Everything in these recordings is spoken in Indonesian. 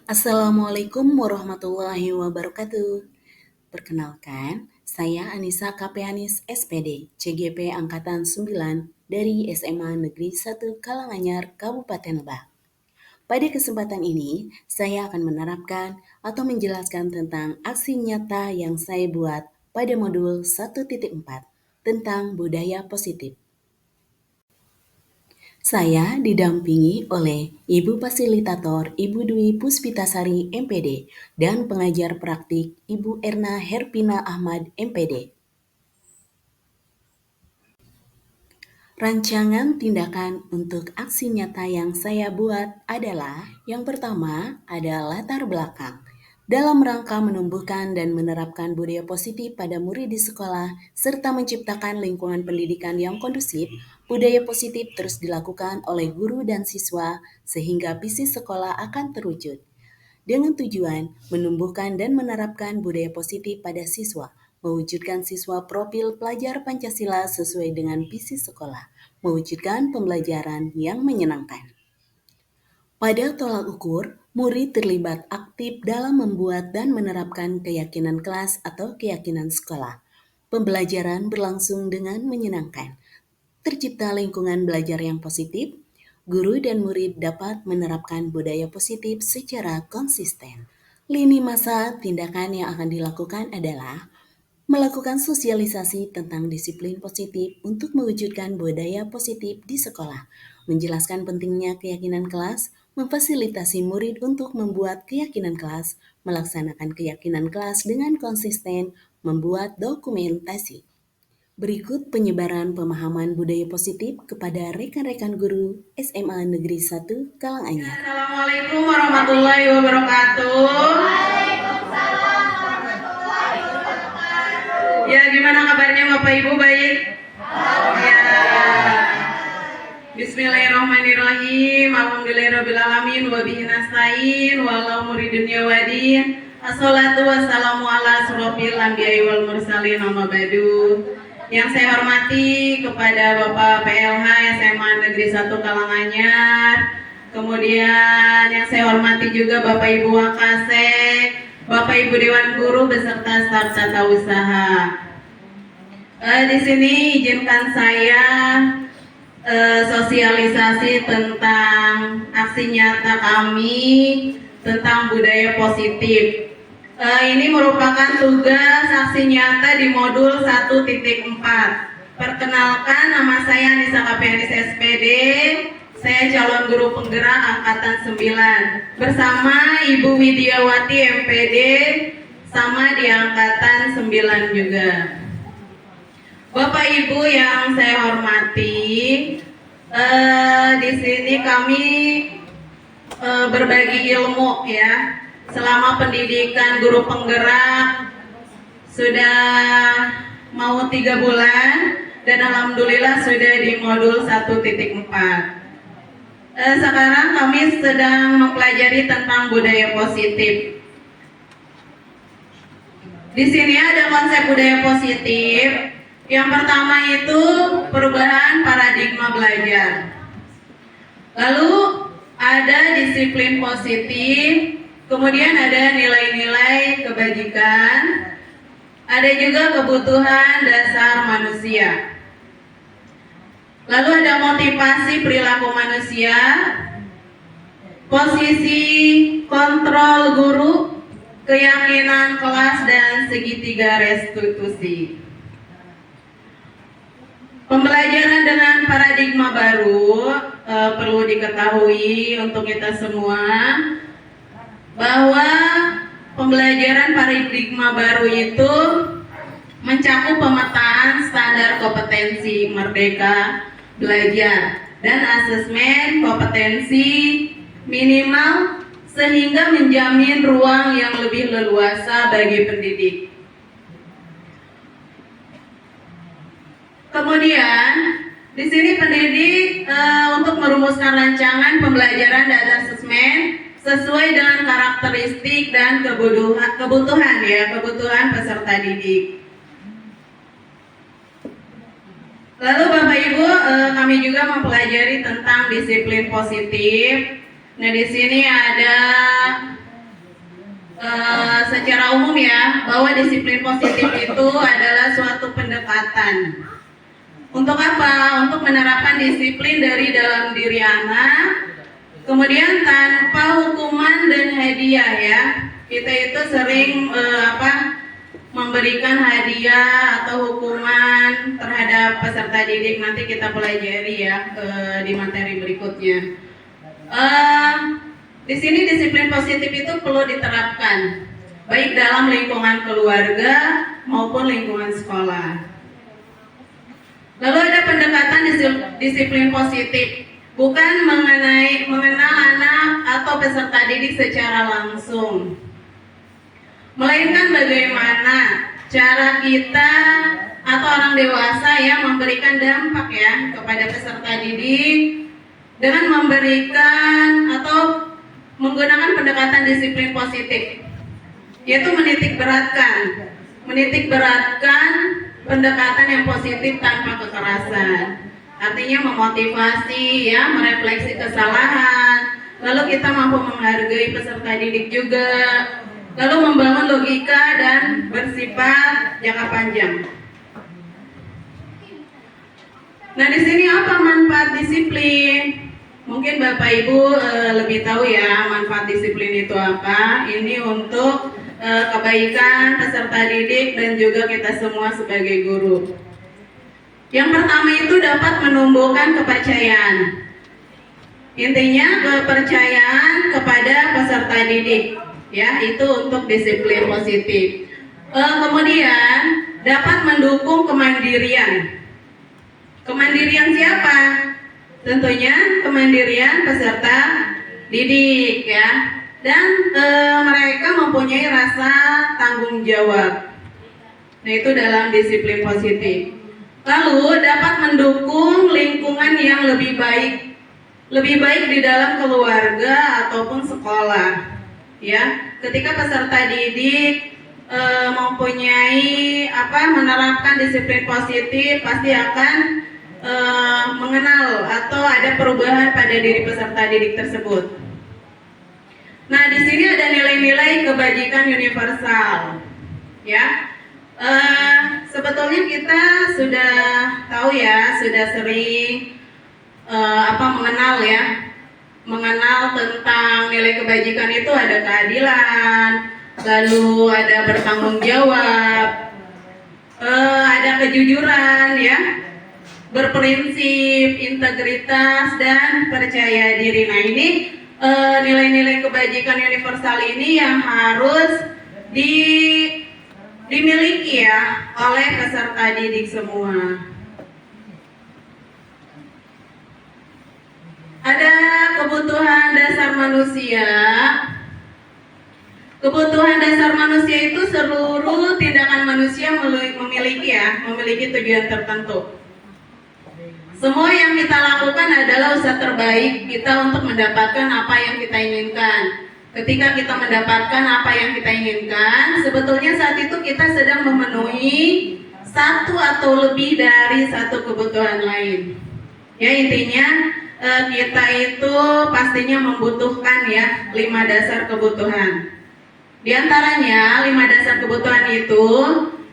Assalamualaikum warahmatullahi wabarakatuh. Perkenalkan, saya Anissa Kapeanis SPD, CGP Angkatan 9 dari SMA Negeri 1 Karanganyar, Kabupaten Lebak. Pada kesempatan ini, saya akan menerapkan atau menjelaskan tentang aksi nyata yang saya buat pada modul 1.4 tentang budaya positif. Saya didampingi oleh Ibu Fasilitator Ibu Dwi Puspitasari MPD dan pengajar praktik Ibu Erna Herpina Ahmad MPD. Rancangan tindakan untuk aksi nyata yang saya buat adalah yang pertama ada latar belakang. Dalam rangka menumbuhkan dan menerapkan budaya positif pada murid di sekolah, serta menciptakan lingkungan pendidikan yang kondusif, budaya positif terus dilakukan oleh guru dan siswa sehingga visi sekolah akan terwujud. Dengan tujuan menumbuhkan dan menerapkan budaya positif pada siswa, mewujudkan siswa profil pelajar Pancasila sesuai dengan visi sekolah, mewujudkan pembelajaran yang menyenangkan. Pada tolak ukur, murid terlibat aktif dalam membuat dan menerapkan keyakinan kelas atau keyakinan sekolah. Pembelajaran berlangsung dengan menyenangkan. Tercipta lingkungan belajar yang positif, guru dan murid dapat menerapkan budaya positif secara konsisten. Lini masa tindakan yang akan dilakukan adalah melakukan sosialisasi tentang disiplin positif untuk mewujudkan budaya positif di sekolah, menjelaskan pentingnya keyakinan kelas, memfasilitasi murid untuk membuat keyakinan kelas, melaksanakan keyakinan kelas dengan konsisten, membuat dokumentasi. Berikut penyebaran pemahaman budaya positif kepada rekan-rekan guru SMA Negeri 1 Karanganyar. Assalamualaikum warahmatullahi wabarakatuh. Ya, gimana kabarnya Bapak Ibu, baik? Ya. Bismillahirrahmanirrahim. Alhamdulillahirrabbilalamin. Wabihi nasta'in. Walau muridun yawadin. Assalatu wassalamu ala asrofil anbiya'i wal mursalin amma ba'du. Yang saya hormati kepada Bapak PLH SMA Negeri 1 Karanganyar. Kemudian yang saya hormati juga Bapak Ibu Wakasek, Bapak Ibu Dewan Guru beserta staf tata usaha. Di sini izinkan saya sosialisasi tentang aksi nyata kami tentang budaya positif. Ini merupakan tugas aksi nyata di modul 1.4. Perkenalkan, nama saya Anissa Kapeanis SPD. Saya calon guru penggerak angkatan 9 bersama Ibu Widiawati MPD sama di angkatan 9 juga. Bapak Ibu yang saya hormati, di sini kami berbagi ilmu ya. Selama pendidikan guru penggerak sudah mau 3 bulan dan alhamdulillah sudah di modul 1.4. Sekarang kami sedang mempelajari tentang budaya positif. Di sini ada konsep budaya positif. Yang pertama itu perubahan paradigma belajar. Lalu ada disiplin positif, kemudian ada nilai-nilai kebajikan, ada juga kebutuhan dasar manusia. Lalu ada motivasi perilaku manusia, posisi kontrol guru, keyakinan kelas, dan segitiga restitusi. Pembelajaran dengan paradigma baru perlu diketahui untuk kita semua bahwa pembelajaran paradigma baru itu mencakup pemetaan standar kompetensi merdeka belajar dan asesmen kompetensi minimal sehingga menjamin ruang yang lebih leluasa bagi pendidik. Kemudian di sini pendidik untuk merumuskan rancangan pembelajaran dan asesmen sesuai dengan karakteristik dan kebutuhan peserta didik. Lalu Bapak Bapak Ibu, kami juga mempelajari tentang disiplin positif. Nah, di sini ada secara umum ya, bahwa disiplin positif itu adalah suatu pendekatan. Untuk apa? Untuk menerapkan disiplin dari dalam diri anak, kemudian tanpa hukuman dan hadiah ya. Kita itu sering memberikan hadiah atau hukuman terhadap peserta didik. Nanti kita pelajari ya di materi berikutnya. Di sini disiplin positif itu perlu diterapkan baik dalam lingkungan keluarga maupun lingkungan sekolah. Lalu ada pendekatan disiplin positif, bukan mengenal anak atau peserta didik secara langsung, melainkan bagaimana cara kita atau orang dewasa yang memberikan dampak ya kepada peserta didik dengan memberikan atau menggunakan pendekatan disiplin positif, yaitu menitik beratkan pendekatan yang positif tanpa kekerasan. Artinya memotivasi ya, merefleksi kesalahan, lalu kita mampu menghargai peserta didik juga, lalu membangun logika dan bersifat jangka panjang. Nah, di sini apa manfaat disiplin? Mungkin Bapak Ibu lebih tahu ya manfaat disiplin itu apa. Ini untuk kebaikan peserta didik dan juga kita semua sebagai guru. Yang pertama itu dapat menumbuhkan kepercayaan. Intinya kepercayaan kepada peserta didik, ya, itu untuk disiplin positif. Kemudian dapat mendukung kemandirian. Kemandirian siapa? Tentunya kemandirian peserta didik ya. Dan mereka mempunyai rasa tanggung jawab. Nah, itu dalam disiplin positif. Lalu dapat mendukung lingkungan yang lebih baik di dalam keluarga ataupun sekolah. Ya, ketika peserta didik mempunyai menerapkan disiplin positif, pasti akan mengenal atau ada perubahan pada diri peserta didik tersebut. Nah, di sini ada nilai-nilai kebajikan universal, ya. Sebetulnya kita sudah tahu ya, sudah sering mengenal tentang nilai kebajikan itu ada keadilan, lalu ada bertanggung jawab, ada kejujuran, ya, berprinsip, integritas, dan percaya diri. Nah, ini nilai-nilai kebajikan universal ini yang harus dimiliki ya oleh peserta didik semua. Ada kebutuhan dasar manusia. Kebutuhan dasar manusia itu seluruh tindakan manusia memiliki tujuan tertentu. Semua yang kita lakukan adalah usaha terbaik kita untuk mendapatkan apa yang kita inginkan. Ketika kita mendapatkan apa yang kita inginkan, sebetulnya saat itu kita sedang memenuhi satu atau lebih dari satu kebutuhan lain. Ya, intinya kita itu pastinya membutuhkan ya 5 dasar kebutuhan. Di antaranya 5 dasar kebutuhan itu,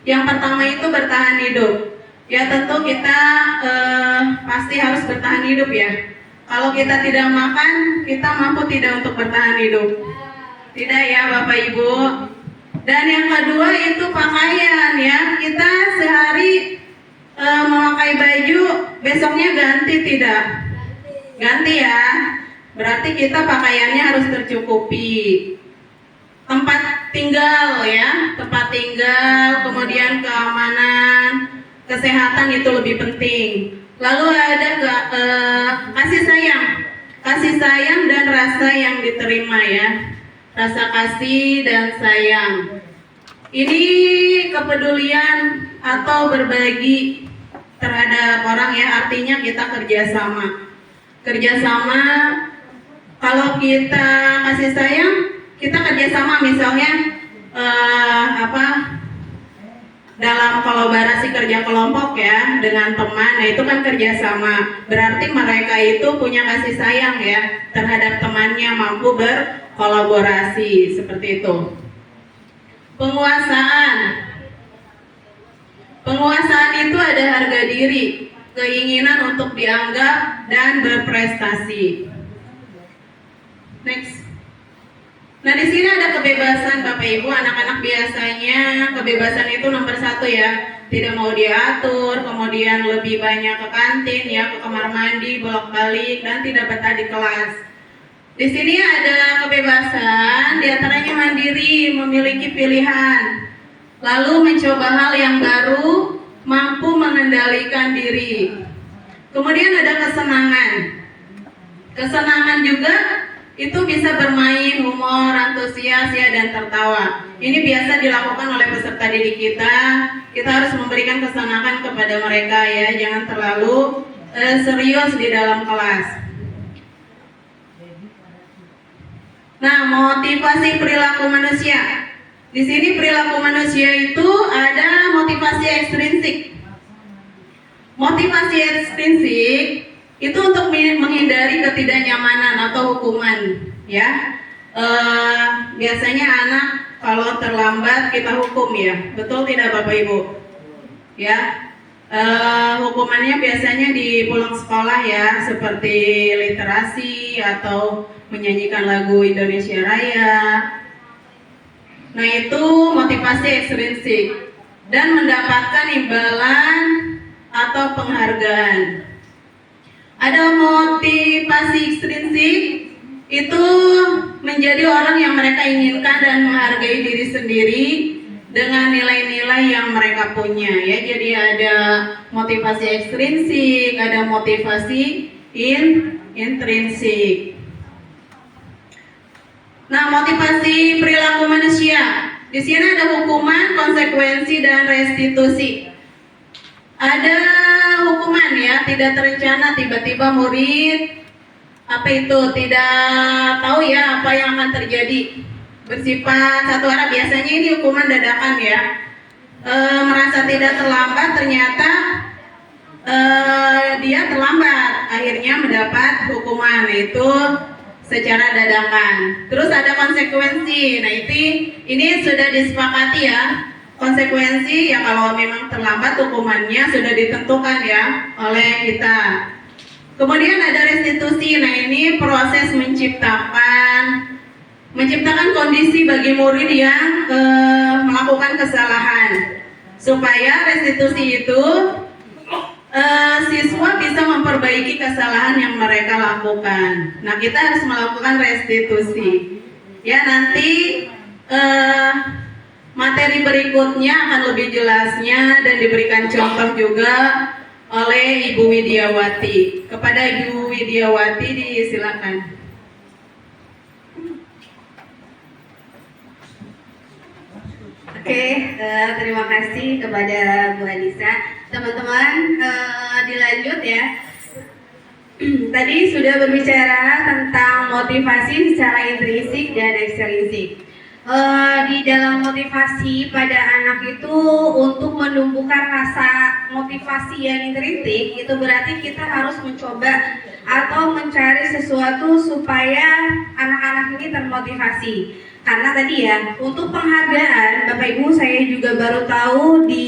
yang pertama itu bertahan hidup. Ya, tentu kita pasti harus bertahan hidup ya. Kalau kita tidak makan, kita mampu tidak untuk bertahan hidup? Tidak ya Bapak Ibu. Dan yang kedua itu pakaian ya. Kita sehari memakai baju, besoknya ganti tidak? Ganti ya. Berarti kita pakaiannya harus tercukupi. Tempat tinggal ya, tempat tinggal, kemudian keamanan, kesehatan itu lebih penting. Lalu ada kasih sayang dan rasa yang diterima ya, rasa kasih dan sayang. Ini kepedulian atau berbagi terhadap orang ya, artinya kita kerjasama. Kalau kita kasih sayang, kita kerjasama misalnya dalam kolaborasi kerja kelompok ya dengan teman. Nah itu kan kerjasama, berarti mereka itu punya kasih sayang ya terhadap temannya, mampu berkolaborasi seperti itu. Penguasaan itu ada harga diri, keinginan untuk dianggap dan berprestasi. Next. Nah di sini ada kebebasan Bapak Ibu, anak-anak biasanya kebebasan itu nomor 1 ya, tidak mau diatur, kemudian lebih banyak ke kantin ya, ke kamar mandi, bolak-balik dan tidak betah di kelas. Di sini ada kebebasan, diantaranya mandiri, memiliki pilihan, lalu mencoba hal yang baru, mampu mengendalikan diri. Kemudian ada kesenangan. Kesenangan juga itu bisa bermain, humor, antusias ya, dan tertawa. Ini biasa dilakukan oleh peserta didik kita. Kita harus memberikan kesenangan kepada mereka ya, jangan terlalu serius di dalam kelas. Nah, motivasi perilaku manusia. Di sini perilaku manusia itu ada motivasi ekstrinsik. Motivasi ekstrinsik itu untuk menghindari ketidaknyamanan atau hukuman ya. Biasanya anak kalau terlambat kita hukum ya, betul tidak Bapak Ibu ya. Hukumannya biasanya di pulang sekolah ya, seperti literasi atau menyanyikan lagu Indonesia Raya. Nah itu motivasi ekstrinsik, dan mendapatkan imbalan atau penghargaan. Ada motivasi ekstrinsik, itu menjadi orang yang mereka inginkan dan menghargai diri sendiri dengan nilai-nilai yang mereka punya ya. Jadi ada motivasi ekstrinsik, ada motivasi intrinsik. Nah, motivasi perilaku manusia. Di sini ada hukuman, konsekuensi, dan restitusi. Ada hukuman ya, tidak terencana, tiba-tiba murid tidak tahu ya apa yang akan terjadi, bersifat satu arah. Biasanya ini hukuman dadakan ya, merasa tidak terlambat, ternyata dia terlambat, akhirnya mendapat hukuman itu secara dadakan. Terus ada konsekuensi. Nah ini sudah disepakati ya. Konsekuensi ya, kalau memang terlambat hukumannya sudah ditentukan ya oleh kita. Kemudian ada restitusi. Nah ini proses menciptakan kondisi bagi murid yang melakukan kesalahan, supaya restitusi itu siswa bisa memperbaiki kesalahan yang mereka lakukan. Nah kita harus melakukan restitusi ya. Nanti materi berikutnya akan lebih jelasnya dan diberikan contoh juga oleh Ibu Widiawati. Kepada Ibu Widiawati disilakan. Oke, terima kasih kepada Bu Anissa. Teman-teman, dilanjut ya. Tadi sudah berbicara tentang motivasi secara intrinsik dan ekstrinsik. Di dalam motivasi pada anak itu untuk menumbuhkan rasa motivasi yang intrinsik, itu berarti kita harus mencoba atau mencari sesuatu supaya anak-anak ini termotivasi. Karena tadi ya, untuk penghargaan, Bapak Ibu saya juga baru tahu di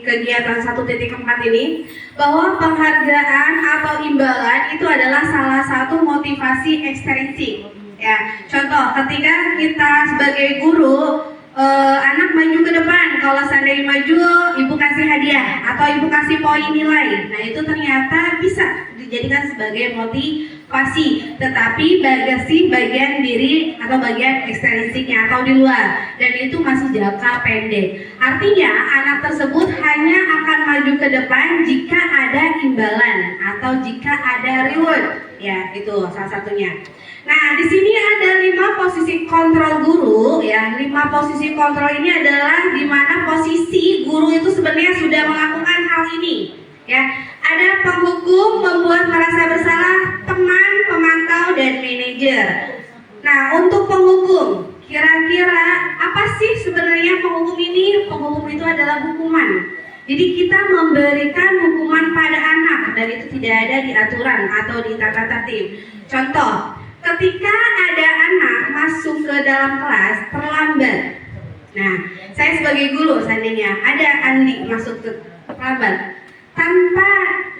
kegiatan 1.4 ini bahwa penghargaan atau imbalan itu adalah salah satu motivasi ekstrinsik. Ya, contoh ketika kita sebagai guru, anak maju ke depan, kalau seandainya maju, ibu kasih hadiah atau ibu kasih poin nilai. Nah itu ternyata bisa dijadikan sebagai motivasi, tetapi bagian diri atau bagian ekstrinsiknya atau di luar, dan itu masih jangka pendek. Artinya anak tersebut hanya akan maju ke depan jika ada imbalan atau jika ada reward. Ya, itu salah satunya. Nah, di sini ada 5 posisi kontrol guru ya. 5 posisi kontrol ini adalah di mana posisi guru itu sebenarnya sudah melakukan hal ini ya. Ada penghukum, membuat merasa bersalah, teman, pemantau, dan manajer. Nah, untuk penghukum, kira-kira Apa sih sebenarnya penghukum ini? Penghukum itu adalah hukuman. Jadi kita memberikan hukuman pada anak dan itu tidak ada di aturan atau di tata tertib. Contoh, ketika ada anak masuk ke dalam kelas terlambat. Nah, saya sebagai guru seandainya ada Andi masuk ke terlambat tanpa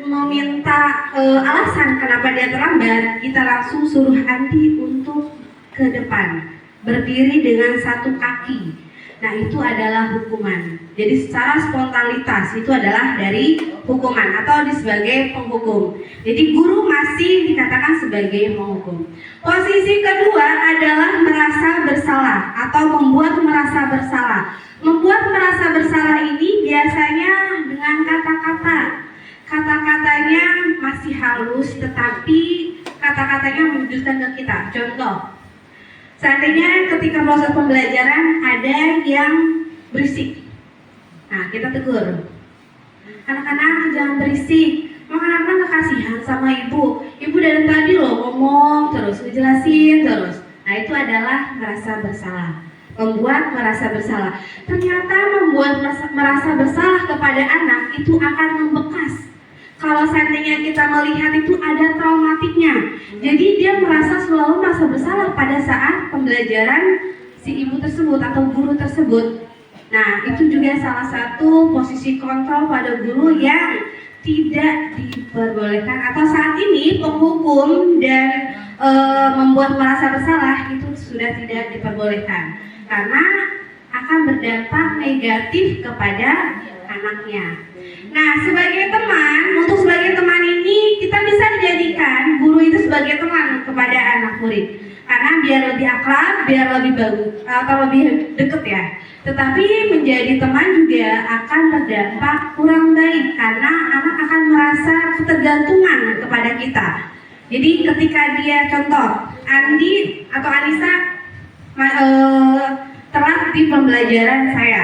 meminta alasan kenapa dia terlambat, kita langsung suruh Andi untuk ke depan, berdiri dengan satu kaki. Nah, itu adalah hukuman. Jadi secara spontanitas itu adalah dari hukuman atau sebagai penghukum. Jadi guru masih dikatakan sebagai penghukum. Posisi kedua adalah merasa bersalah atau membuat merasa bersalah. Membuat merasa bersalah ini biasanya dengan kata-kata. Kata-katanya masih halus tetapi kata-katanya menunjukkan ke kita. Contoh, seandainya ketika proses pembelajaran ada yang berisik. Nah, kita tegur. Anak-anak jangan berisik. Anak-anak kasihan sama ibu. Ibu dari tadi loh ngomong terus, ngejelasin terus. Nah, itu adalah merasa bersalah. Membuat merasa bersalah. Ternyata membuat merasa bersalah kepada anak itu akan membekas. Kalau seandainya kita melihat itu ada traumatiknya. Jadi dia merasa selalu merasa bersalah pada saat pembelajaran si ibu tersebut atau guru tersebut. Nah, itu juga salah satu posisi kontrol pada guru yang tidak diperbolehkan atau saat ini penghukum dan membuat merasa bersalah itu sudah tidak diperbolehkan karena akan berdampak negatif kepada anaknya. Nah, untuk sebagai teman ini kita bisa dijadikan guru itu sebagai teman kepada anak murid karena biar lebih akrab, biar lebih bagus atau lebih dekat ya. Tetapi menjadi teman juga akan berdampak kurang baik karena anak akan merasa ketergantungan kepada kita. Jadi ketika dia contoh Andi atau Anissa telat di pembelajaran saya.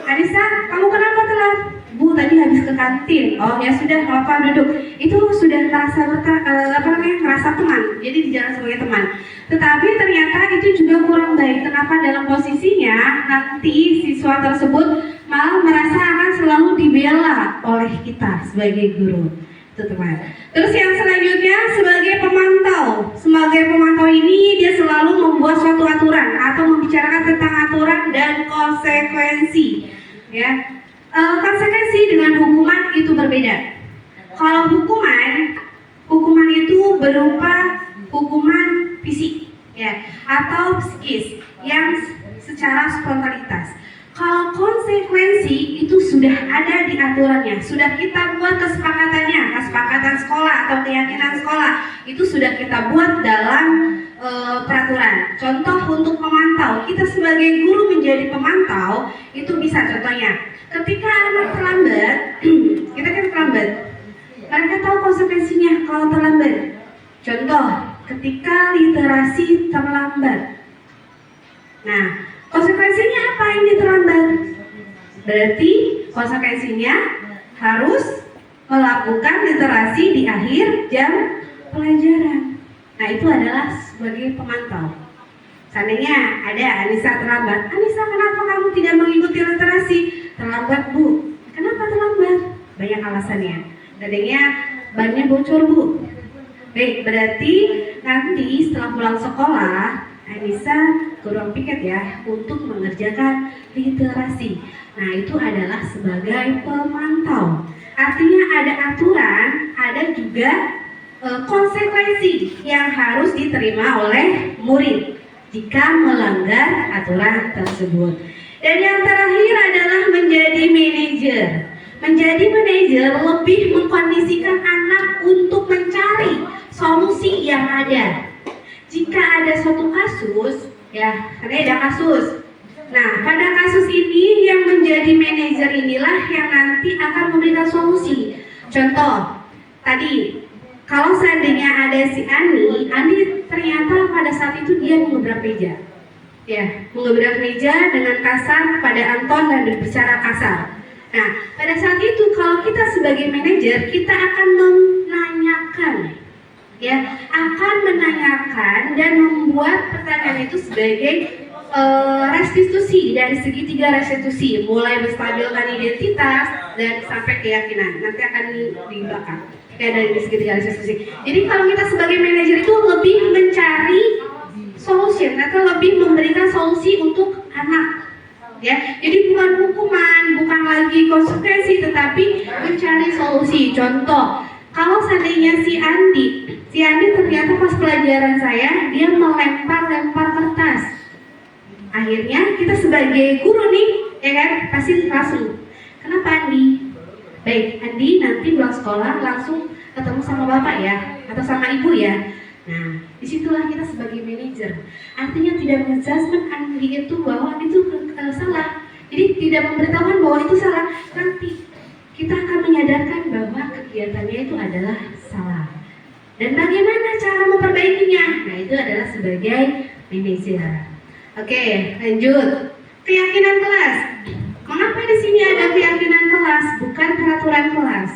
Anissa, kamu kenapa telat? Bu, tadi habis ke kantin. Oh ya sudah, nggak apa duduk. Itu sudah merasa merasa teman. Jadi dijalan sebagai teman. Tetapi ternyata itu juga kurang baik. Kenapa dalam posisinya nanti siswa tersebut malah merasa akan selalu dibela oleh kita sebagai guru. Itu teman. Terus yang selanjutnya sebagai pemantau. Sebagai pemantau ini dia selalu membuat suatu aturan atau membicarakan tentang aturan dan konsekuensi. Ya. Konsekuensi dengan hukuman itu berbeda. Kalau hukuman itu berupa hukuman fisik ya atau psikis yang secara spontanitas. Kalau konsekuensi itu sudah ada di aturannya, sudah kita buat kesepakatan sekolah atau keyakinan sekolah itu sudah kita buat dalam peraturan. Contoh untuk pemantau, kita sebagai guru menjadi pemantau itu bisa contohnya. Ketika anak terlambat, kita kan terlambat. Mereka tahu konsekuensinya kalau terlambat. Contoh, ketika literasi terlambat. Nah, konsekuensinya apa ini terlambat? Berarti konsekuensinya harus melakukan literasi di akhir jam pelajaran. Nah, itu adalah sebagai pemantau. Seandainya ada Anissa terlambat. Anissa, kenapa kamu tidak mengikuti literasi? Terlambat, Bu. Kenapa terlambat? Banyak alasannya. Tadinya bannya bocor, Bu. Baik, berarti nanti setelah pulang sekolah, Anissa ke ruang piket ya untuk mengerjakan literasi. Nah, itu adalah sebagai pemantau. Artinya ada aturan, ada juga konsekuensi yang harus diterima oleh murid jika melanggar aturan tersebut. Dan yang terakhir adalah menjadi manajer. Menjadi manajer lebih mengkondisikan anak untuk mencari solusi yang ada. Jika ada suatu kasus, ya, ada kasus. Nah, pada kasus ini yang menjadi manajer inilah yang nanti akan memberikan solusi. Contoh, tadi kalau seandainya ada si Andi ternyata pada saat itu dia mengebrak meja. Ya, mengebrak meja dengan kasar kepada Anton dan berbicara kasar. Nah, pada saat itu kalau kita sebagai manajer, kita akan menanyakan, ya, akan menanyakan dan membuat pertanyaan itu sebagai restitusi, dari segitiga restitusi, mulai menstabilkan identitas dan sampai keyakinan. Nanti akan di belakang kayak dari segitiga restitusi. Jadi kalau kita sebagai manajer itu lebih mencari solution atau lebih memberikan solusi untuk anak, ya. Jadi bukan hukuman, bukan lagi konsekuensi, tetapi mencari solusi. Contoh, kalau seandainya si Andi ternyata pas pelajaran saya dia melempar kertas. Akhirnya kita sebagai guru nih, ya kan, pasti langsung, kenapa Andi? Baik, Andi nanti pulang sekolah langsung ketemu sama bapak ya, atau sama ibu ya. Nah, disitulah kita sebagai manajer. Artinya tidak menjudgment Andi itu bahwa itu salah. Jadi tidak memberitahukan bahwa itu salah. Nanti kita akan menyadarkan bahwa kegiatannya itu adalah salah. Dan bagaimana cara memperbaikinya? Nah, itu adalah sebagai manajer. Oke, lanjut. Keyakinan kelas. Mengapa di sini ada keyakinan kelas, bukan peraturan kelas?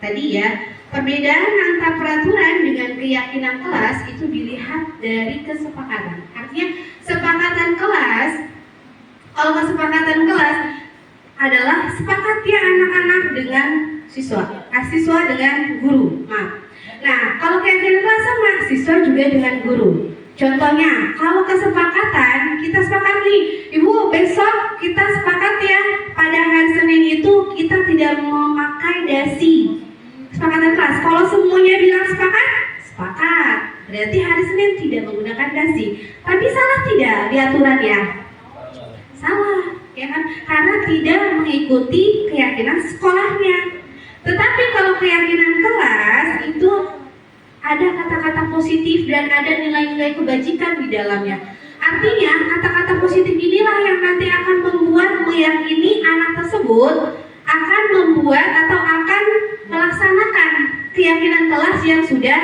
Tadi ya, perbedaan antara peraturan dengan keyakinan kelas itu dilihat dari kesepakatan. Artinya, sepakatan kelas, kalau kesepakatan kelas adalah sepakat ya anak-anak dengan siswa dengan guru. Maaf. Nah, kalau keyakinan kelas sama, siswa juga dengan guru. Contohnya, kalau kesepakatan, kita sepakat nih, Ibu besok kita sepakat ya, pada hari Senin itu kita tidak memakai dasi. Kesepakatan kelas, kalau semuanya bilang sepakat, sepakat. Berarti hari Senin tidak menggunakan dasi. Tapi salah tidak di aturannya? Salah, ya kan? Karena tidak mengikuti keyakinan sekolahnya. Tetapi kalau keyakinan kelas itu ada kata-kata positif dan ada nilai-nilai kebajikan di dalamnya. Artinya kata-kata positif inilah yang nanti akan membuat meyakini anak tersebut akan membuat atau akan melaksanakan keyakinan kelas yang sudah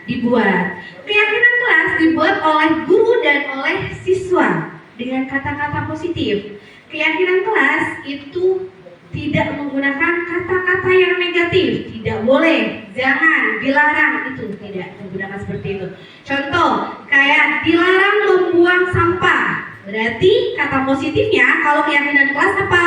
dibuat. Keyakinan kelas dibuat oleh guru dan oleh siswa dengan kata-kata positif. Keyakinan kelas itu tidak menggunakan kata-kata yang negatif, tidak boleh, jangan, dilarang, itu tidak menggunakan seperti itu. Contoh, kayak dilarang membuang sampah, berarti kata positifnya kalau keyakinan kelas apa?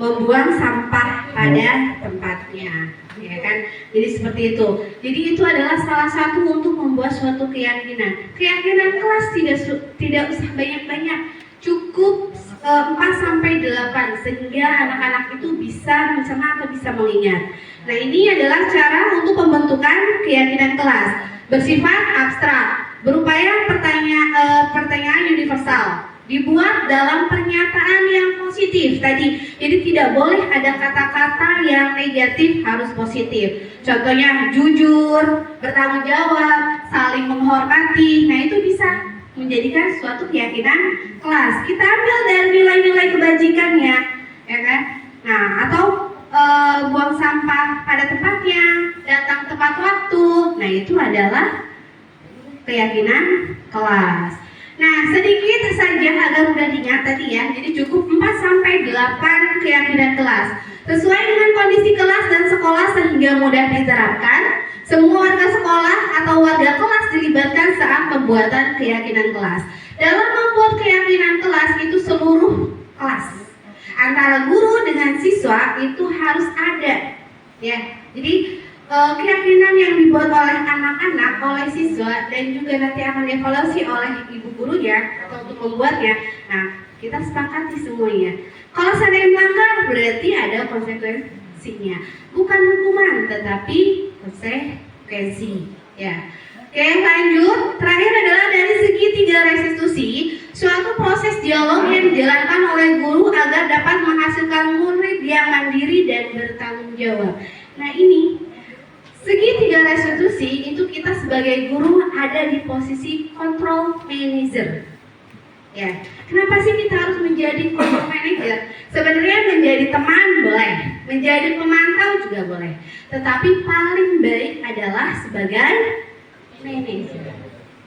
Membuang sampah pada tempatnya, ya kan? Jadi seperti itu. Jadi itu adalah salah satu untuk membuat suatu keyakinan. Keyakinan kelas tidak usah banyak-banyak, cukup 4-8 sehingga anak-anak itu bisa mencerna atau bisa mengingat. Nah, ini adalah cara untuk pembentukan keyakinan kelas. Bersifat abstrak, berupaya pertanyaan universal, dibuat dalam pernyataan yang positif tadi. Jadi tidak boleh ada kata-kata yang negatif, harus positif. Contohnya jujur, bertanggung jawab, saling menghormati. Nah, itu bisa menjadikan suatu keyakinan kelas. Kita ambil dari nilai-nilai kebajikannya, ya kan? Nah, atau buang sampah pada tempatnya, datang tepat waktu. Nah, itu adalah keyakinan kelas. Nah, sedikit saja agar mudah diingat tadi ya. Jadi cukup 4-8 keyakinan kelas. Sesuai dengan kondisi kelas dan sekolah sehingga mudah diterapkan. Semua warga sekolah atau warga kelas dilibatkan saat pembuatan keyakinan kelas. Dalam membuat keyakinan kelas itu seluruh kelas antara guru dengan siswa itu harus ada, ya. Jadi keyakinan yang dibuat oleh anak-anak, oleh siswa dan juga nanti akan dievaluasi oleh ibu gurunya atau untuk membuatnya. Nah, kita sepakati semuanya. Kalau seandainya melanggar berarti ada konsekuensinya, bukan hukuman tetapi konsekuensi, ya. Oke, lanjut. Terakhir adalah dari segi 3 restitusi, suatu proses dialog yang dijalankan oleh guru agar dapat menghasilkan murid yang mandiri dan bertanggung jawab. Nah, ini segi 3 restitusi itu kita sebagai guru ada di posisi control manager. Ya, kenapa sih kita harus menjadi control manager? Sebenarnya menjadi teman boleh, menjadi pemantau juga boleh. Tetapi paling baik adalah sebagai manajer.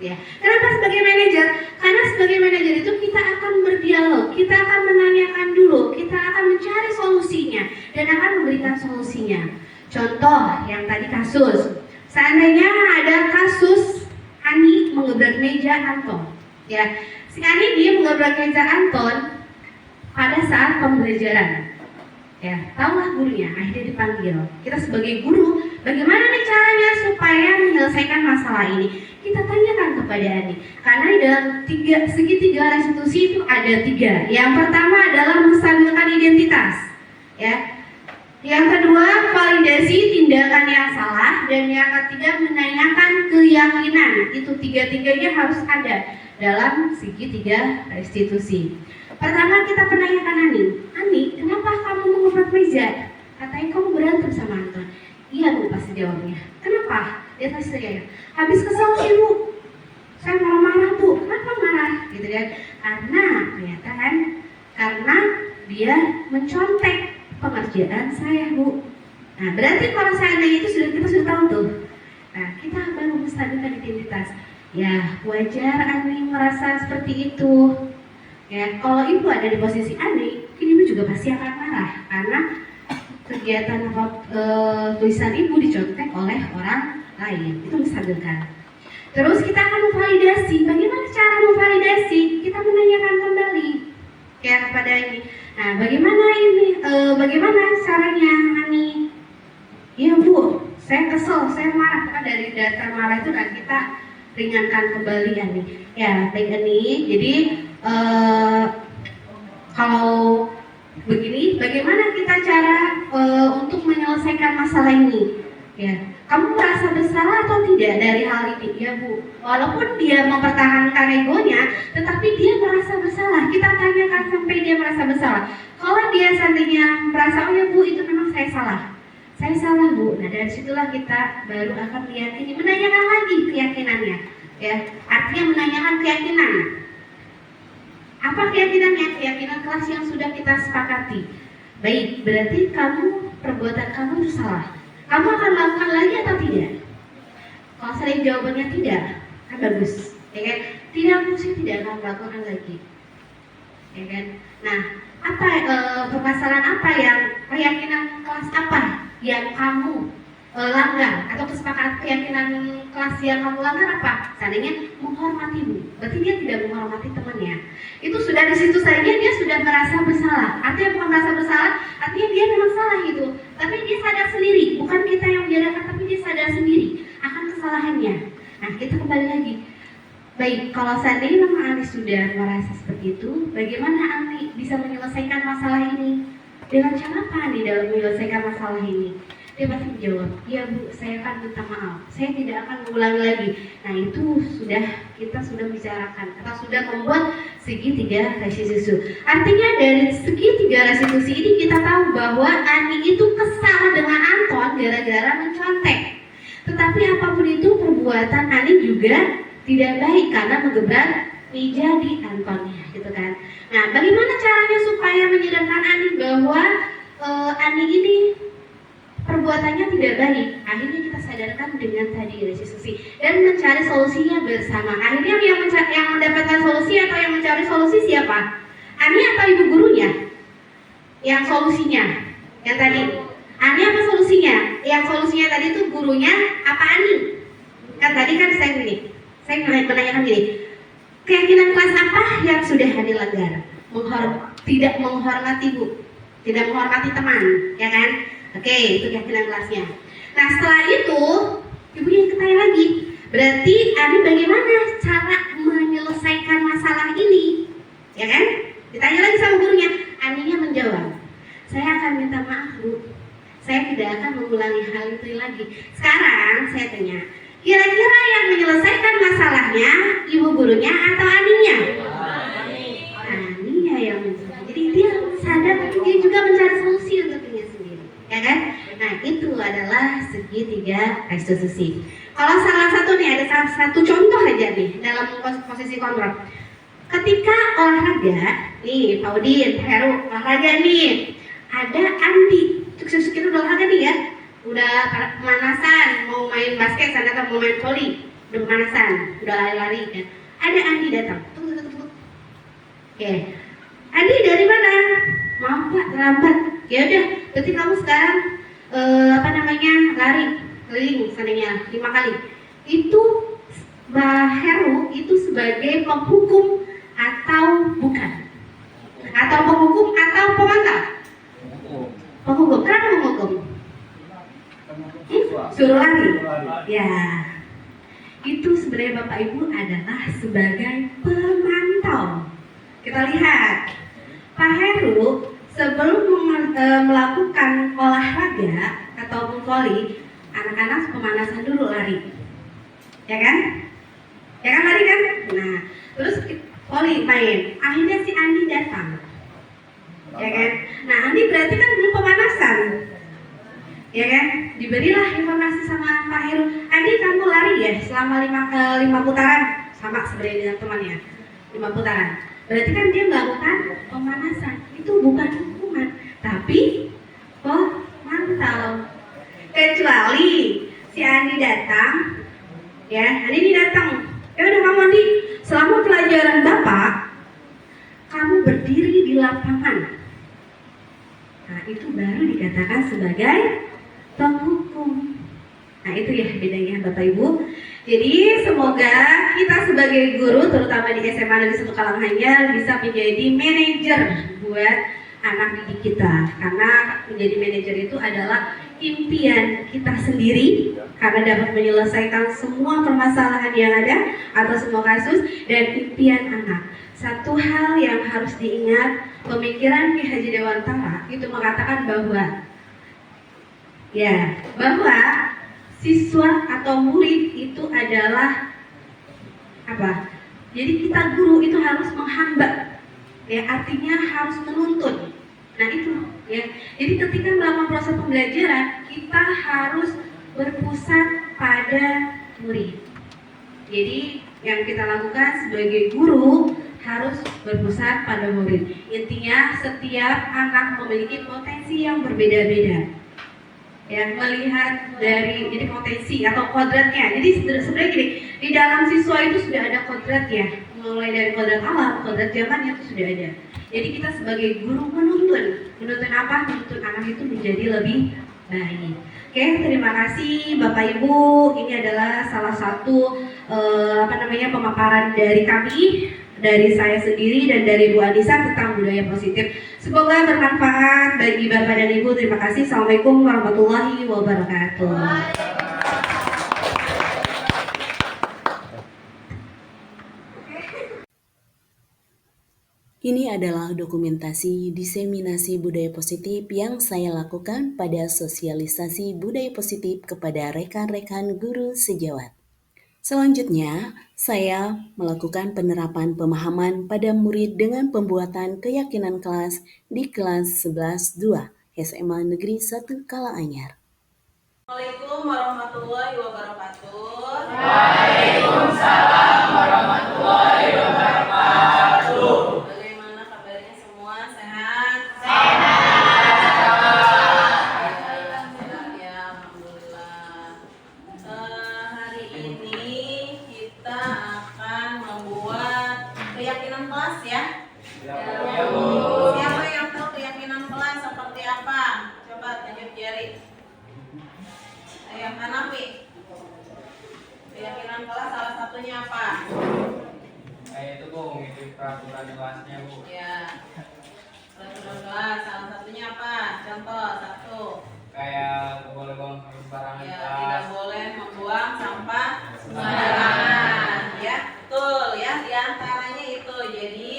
Ya, kenapa sebagai manajer? Karena sebagai manajer itu kita akan berdialog, kita akan menanyakan dulu, kita akan mencari solusinya dan akan memberikan solusinya. Contoh yang tadi kasus, seandainya ada kasus Ani mengebrak meja Anton, ya, Si Ani dia mengobrol meja Anton pada saat pembelajaran. Ya, tahulah gurunya, akhirnya dipanggil. Kita sebagai guru, bagaimana nih caranya supaya menyelesaikan masalah ini? Kita tanyakan kepada Ani. Karena di dalam segitiga restitusi itu ada 3. Yang pertama adalah menstabilkan identitas. Ya. Yang kedua, validasi tindakan yang salah. Dan yang ketiga, menanyakan keyakinan. Itu 3-tiganya harus ada dalam segitiga restitusi. Pertama kita menanyakan Ani, kenapa kamu mengobrak meja? Katanya kamu berantem sama Anton. Iya Bu, pasti jawabnya. Kenapa? Dia pasti ya. Habis kesel sih Bu. Saya marah-marah Bu. Kenapa marah? Gitu kan? Karena dia mencontek pengerjaan saya Bu. Nah berarti kalau seandainya itu kita sudah tahu tuh. Nah kita baru menstabilkan identitas. Ya wajar Ani merasa seperti itu. Ya, kalau ibu ada di posisi Ani, ibu juga pasti akan marah karena kegiatan tulisan ibu dicontek oleh orang lain. Itu menstabilkan. Terus kita akan memvalidasi. Bagaimana cara memvalidasi? Kita menanyakan kembali ya kepada ini. Nah, bagaimana caranya Ani? Iya Bu, saya kesel, saya marah. Karena dari data marah itu kan kita ringankan kembali Ani. Ya, baik Ani. Jadi kalau begini, bagaimana kita cara untuk menyelesaikan masalah ini? Ya, kamu merasa bersalah atau tidak dari hal ini? Ya Bu, walaupun dia mempertahankan egonya, tetapi dia merasa bersalah. Kita tanyakan sampai dia merasa bersalah. Kalau dia seandainya merasa, oh ya Bu, itu memang saya salah Bu. Nah dari situlah kita baru akan meyakini, menanyakan lagi keyakinannya. Ya, artinya menanyakan keyakinan. Apa keyakinannya? Keyakinan kelas yang sudah kita sepakati. Baik, berarti perbuatan kamu itu salah. Kamu akan melakukan lagi atau tidak? Kalau sering jawabannya tidak, kan bagus, ya kan? Tidak, saya tidak akan melakukan lagi, ya kan? Nah, permasalahan apa yang keyakinan kelas apa yang kamu langgar atau kesepakatan keyakinan kelas yang kamu langgar apa? Seandainya menghormati Bu, berarti dia tidak menghormati temannya. Itu sudah di situ saja dia sudah merasa bersalah. Artinya bukan merasa bersalah, artinya dia memang salah gitu. Tapi dia sadar sendiri, bukan kita yang menjadikan, tapi dia sadar sendiri akan kesalahannya. Nah, kita kembali lagi. Baik, kalau seandainya memang Ani sudah merasa seperti itu, bagaimana Ani bisa menyelesaikan masalah ini? Dengan cara apa Ani dalam menyelesaikan masalah ini? Dia pasti menjawab, iya Bu, saya akan minta maaf, saya tidak akan mengulangi lagi. Nah itu kita sudah bicarakan, kita sudah membuat segitiga restitusi. Artinya dari segitiga restitusi ini kita tahu bahwa Ani itu kesal dengan Anton gara-gara mencontek. Tetapi apapun itu perbuatan Ani juga tidak baik karena menggebrak meja di Antonnya, gitu kan. Nah bagaimana caranya supaya menyadarkan Ani bahwa Ani ini perbuatannya tidak baik? Akhirnya kita sadarkan dengan tadi restitusi dan mencari solusinya bersama. Akhirnya yang mendapatkan solusi atau yang mencari solusi siapa? Ani atau ibu gurunya? Yang solusinya? Yang tadi? Ani apa solusinya? Yang solusinya tadi itu gurunya apa Ani? Kan tadi kan saya menanyakan gini, keyakinan kelas apa yang sudah Ani langgar? Tidak menghormati Bu, tidak menghormati teman, ya kan? Oke, itu keyakinan kelasnya. Nah setelah itu, ibu yang tanya lagi, berarti Ani bagaimana cara menyelesaikan masalah ini? Ya kan? Ditanya lagi sama gurunya. Aninya menjawab, saya akan minta maaf Bu, saya tidak akan mengulangi hal itu lagi. Sekarang saya tanya, kira-kira yang menyelesaikan masalahnya ibu gurunya atau Aninya? Aninya yang menjawab. Jadi dia sadar, tapi dia juga mencari solusi untuk dirinya sendiri, ya kan? Nah itu adalah segitiga restitusi. Kalau salah satu nih, ada salah satu contoh aja nih dalam posisi kontrol. Ketika olahraga, nih Pak Udin, Heru, olahraga nih, ada Andi, sukses kita udah olahraga nih ya, udah pemanasan, mau main basket, atau mau main volley, udah pemanasan, udah lari-lari kan. Ada Andi datang, Oke, Andi dari mana? Maaf Pak, terlambat. Ya udah, berarti kamu sekarang lari keliling seandainya 5 kali. Itu Mbak Heru itu sebagai penghukum Bukan. Atau penghukum atau pemantau? Penghukum. Kenapa penghukum? Suruh lari. Ya. Itu sebenarnya Bapak Ibu adalah sebagai pemantau. Kita lihat. Pak Heru sebelum melakukan olahraga atau voli, anak-anak pemanasan dulu lari. Ya kan? Ya kan lari kan? Nah, terus voli main. Akhirnya si Andi datang. Ya kan? Nah, Andi berarti kan belum pemanasan. Ya kan? Diberilah informasi sama Pak Heru. Andi, kamu lari ya selama 5 putaran. Sama sebenarnya dengan temannya. 5 putaran. Berarti kan dia melakukan pemanasan. Itu bukan hukuman, tapi pemantau. Kecuali si Andi datang, ya, Andi datang. Ya udah kamu Andi, selama pelajaran Bapak, kamu berdiri di lapangan. Nah, itu baru dikatakan sebagai penghukum. Nah, itu ya bedanya Bapak Ibu. Jadi semoga kita sebagai guru, terutama di SMA Negeri 1 Kalanghanyar, bisa menjadi manajer buat anak didik kita. Karena menjadi manajer itu adalah impian kita sendiri, karena dapat menyelesaikan semua permasalahan yang ada atau semua kasus, dan impian anak. Satu hal yang harus diingat, pemikiran Ki Haji Dewantara itu mengatakan bahwa siswa atau murid itu adalah apa? Jadi kita guru itu harus menghamba, ya, artinya harus menuntun. Nah itu, ya. Jadi ketika melakukan proses pembelajaran, kita harus berpusat pada murid. Jadi yang kita lakukan sebagai guru harus berpusat pada murid. Intinya setiap anak memiliki potensi yang berbeda-beda. Ya, melihat dari jadi potensi atau kodratnya. Jadi sebenarnya gini, di dalam siswa itu sudah ada kodrat ya, mulai dari kodrat alam, kodrat zamannya itu sudah ada. Jadi kita sebagai guru menuntun apa? Menuntun anak itu menjadi lebih baik. Oke, terima kasih Bapak Ibu. Ini adalah salah satu pemaparan dari kami, dari saya sendiri dan dari Bu Anissa tentang budaya positif. Semoga bermanfaat bagi Bapak dan Ibu. Terima kasih. Assalamualaikum warahmatullahi wabarakatuh. Ini adalah dokumentasi diseminasi budaya positif yang saya lakukan pada sosialisasi budaya positif kepada rekan-rekan guru sejawat. Selanjutnya, saya melakukan penerapan pemahaman pada murid dengan pembuatan keyakinan kelas di kelas 11-2 SMA Negeri 1 Karanganyar. Assalamualaikum warahmatullahi wabarakatuh. Waalaikumsalam warahmatullahi wabarakatuh. Bagaimana kabarnya semua? Sehat? Ya, alhamdulillah. Hari ini kita akan membuat keyakinan kelas ya. Siapa yang tahu keyakinan kelas seperti apa? Coba tunjuk jari. Ayo Hanafi. Keyakinan kelas salah satunya apa? Kayak itu Bu, ngikutin peraturan kelasnya Bu. Ya. Peraturan kelas salah satunya apa? Contoh satu. Kayak gak boleh buang sampah sembarangan Ya, kelas. tidak boleh membuang sampah sembarangan. Ya, betul ya. Di antaranya itu. Jadi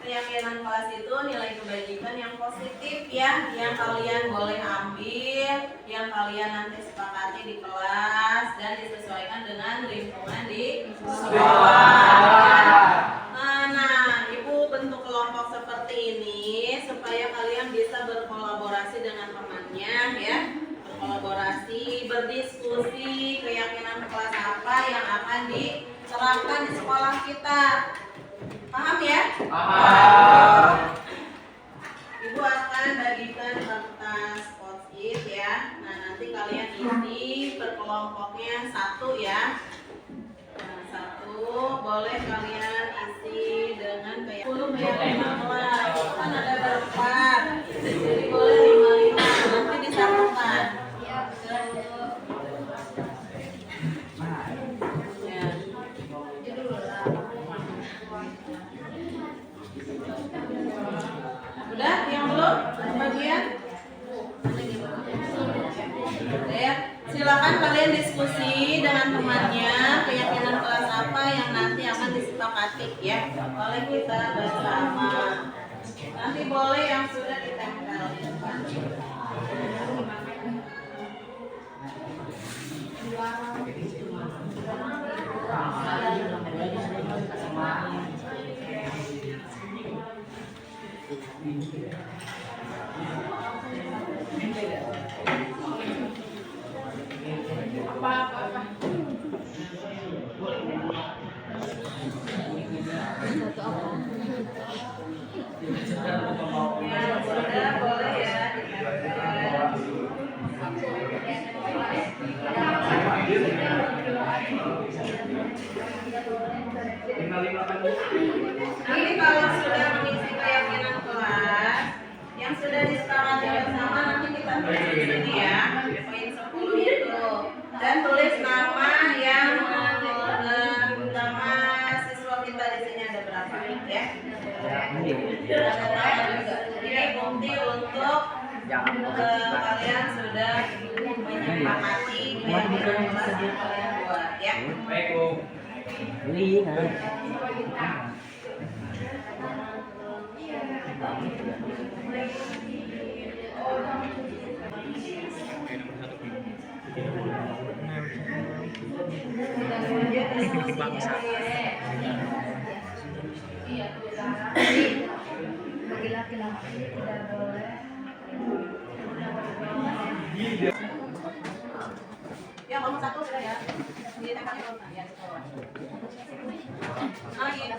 keyakinan kelas itu nilai kebajikan yang positif ya, yang kalian boleh ambil, yang kalian nanti sepakati di kelas dan disesuaikan dengan lingkungan di sekolah. Nah, Ibu bentuk kelompok seperti ini supaya kalian bisa berkolaborasi dengan temannya ya, berkolaborasi, berdiskusi keyakinan kelas apa yang akan diterapkan di sekolah kita. Paham ya? Paham. Ibu akan bagikan kertas post-it ya. Nah, nanti kalian isi berkelompoknya satu ya. Nah, satu boleh kalian isi dengan kayak 10 keyakinan kelas. Kan ada berempat. Jadi boleh 5-5. Nanti disatukan. Ya. Silakan kalian diskusi dengan temannya keyakinan kelas apa yang nanti akan disepakati ya oleh kita bersama. Nanti boleh yang sudah ditempel di depan. Ya, sudah boleh ya ditempel. Nanti kalau sudah mengisi keyakinan kelas yang sudah disepakati bersama nanti kita tulis di sini ya poin 10 itu dan tulis nama yang nama siswa kita di sini ada berapa ya. Ada nama juga. Ini bukti untuk kalian sudah menyepakati keyakinan kelas yang kalian buat ya. Baik, Bu. Bagi laki-laki tidak boleh. Ya, kamu satu sudah ya. Di tempat itu. Ya, ah, iya.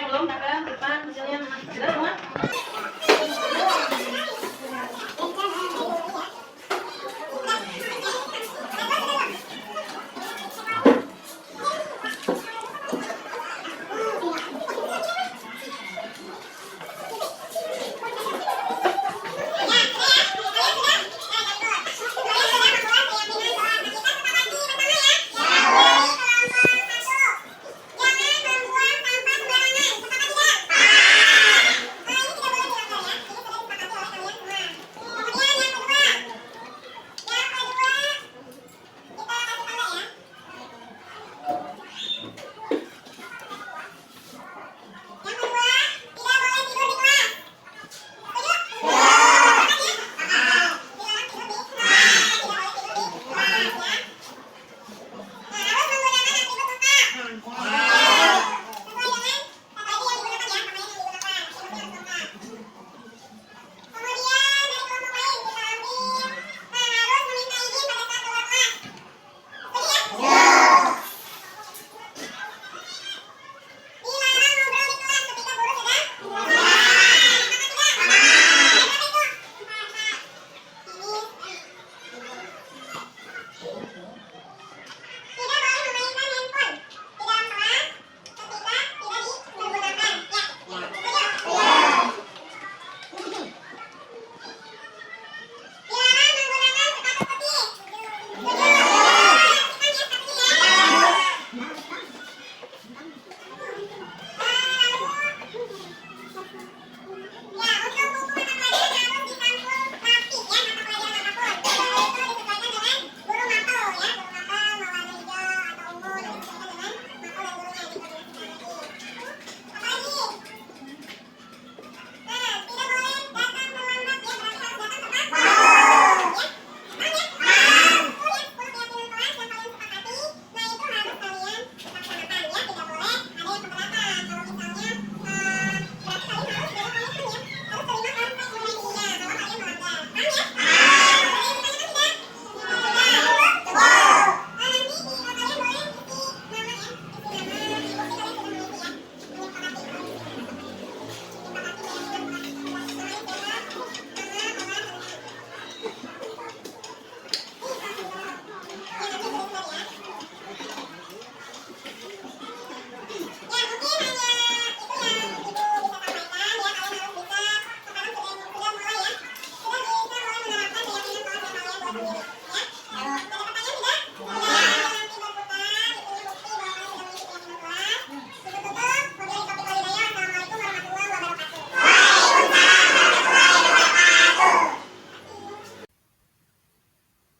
Belum kakak depan kecilnya sudah semua.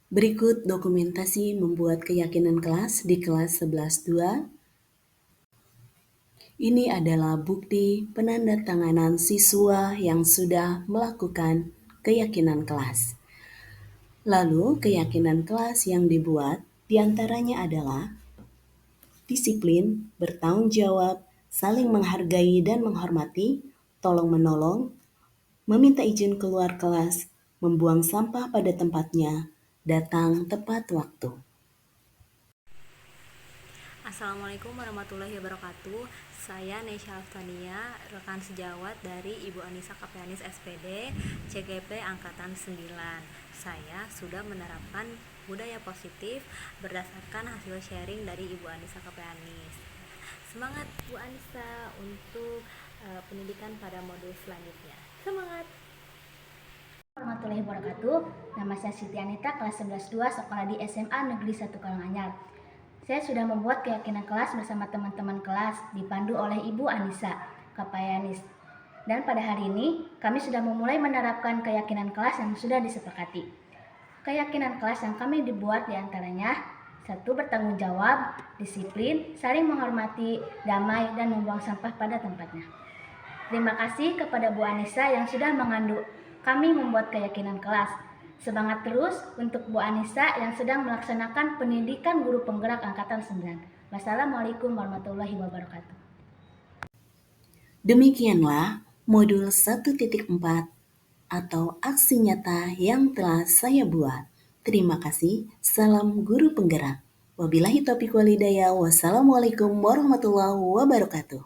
Berikut dokumentasi membuat keyakinan kelas di kelas 11.2. Ini adalah bukti penandatanganan siswa yang sudah melakukan keyakinan kelas. Lalu, keyakinan kelas yang dibuat diantaranya adalah disiplin, bertanggung jawab, saling menghargai dan menghormati, tolong-menolong, meminta izin keluar kelas, membuang sampah pada tempatnya, datang tepat waktu. Assalamualaikum warahmatullahi wabarakatuh. Saya Nesya Aftania, rekan sejawat dari Ibu Anissa Kapianis SPD, CGP Angkatan 9. Saya sudah menerapkan budaya positif berdasarkan hasil sharing dari Ibu Anissa Kapianis. Semangat Bu Anissa untuk pendidikan pada modul selanjutnya. Semangat! Warahmatullahi wabarakatuh. Nama saya Siti Anita, kelas 11.2, sekolah di SMA Negeri 1 Karanganyar. Saya sudah membuat keyakinan kelas bersama teman-teman kelas, dipandu oleh Ibu Anissa Kapianis. Dan pada hari ini, kami sudah memulai menerapkan keyakinan kelas yang sudah disepakati. Keyakinan kelas yang kami dibuat diantaranya: 1. Bertanggung jawab, disiplin, saling menghormati, damai, dan membuang sampah pada tempatnya. Terima kasih kepada Bu Anissa yang sudah mengandu kami membuat keyakinan kelas. Semangat terus untuk Bu Anissa yang sedang melaksanakan pendidikan guru penggerak Angkatan 9. Wassalamualaikum warahmatullahi wabarakatuh. Demikianlah modul 1.4 atau aksi nyata yang telah saya buat. Terima kasih. Salam guru penggerak. Wabillahi taufiq wal hidayah. Wassalamualaikum warahmatullahi wabarakatuh.